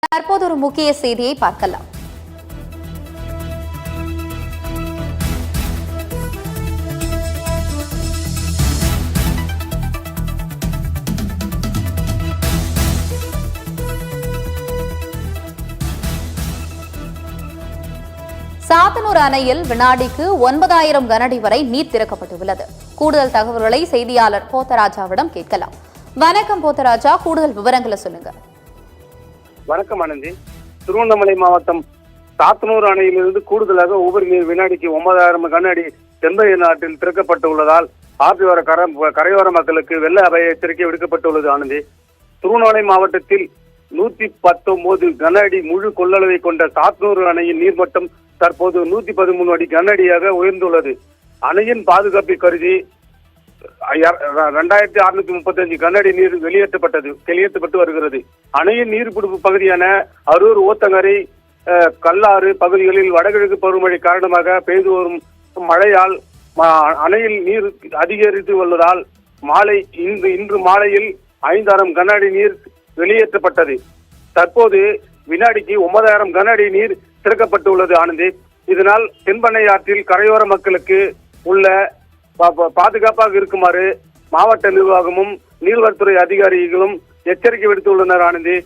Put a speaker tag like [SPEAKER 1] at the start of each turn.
[SPEAKER 1] தற்போது ஒரு முக்கிய செய்தியை பார்க்கலாம். சாத்தனூர் அணையில் வினாடிக்கு 9,000 கனஅடி வரை நீர் திறக்கப்பட்டுள்ளது. கூடுதல் தகவல்களை செய்தியாளர் போத்தராஜாவிடம் கேட்கலாம். வணக்கம் போத்தராஜா, கூடுதல் விவரங்களை சொல்லுங்க.
[SPEAKER 2] வணக்கம் ஆனந்தி. திருவண்ணாமலை மாவட்டம் சாத்தனூர் அணையிலிருந்து கூடுதலாக ஒவ்வொரு நீர் வினாடிக்கு 9,000 கனஅடி தென்பெண்ணை நாட்டில் திறக்கப்பட்டுள்ளதால் ஆற்றிவர கரையோர மக்களுக்கு வெள்ள அபாய எச்சரிக்கை விடுக்கப்பட்டுள்ளது. ஆனந்தி, திருவண்ணாமலை மாவட்டத்தில் 119 கனஅடி முழு கொள்ளளவை கொண்ட சாத்தனூர் அணையின் நீர்மட்டம் தற்போது 113 அடி கனஅடியாக உயர்ந்துள்ளது. அணையின் பாதுகாப்பை கருதி 2635 கனஅடி நீர் வெளியேற்றப்பட்டு வருகிறது. அணையின் நீர்பிடிப்பு பகுதியான அரூர், ஊத்தங்கரை, கல்லாறு பகுதிகளில் வடகிழக்கு பருவமழை காரணமாக பெய்து வரும் மழையால் அணையில் நீர் அதிகரித்து உள்ளதால் இன்று மாலையில் 5,000 கனஅடி நீர் வெளியேற்றப்பட்டது. தற்போது வினாடிக்கு 9,000 கனஅடி நீர் திறக்கப்பட்டுள்ளது. ஆனந்தி, இதனால் தென்பெண்ணை ஆற்றில் கரையோர மக்களுக்கு உள்ள பாதுகாப்பாக இருக்குமாறு மாவட்ட நிர்வாகமும் நீர்வளத்துறை அதிகாரிகளும் எச்சரிக்கை விடுத்துள்ளனர். ஆனந்தி,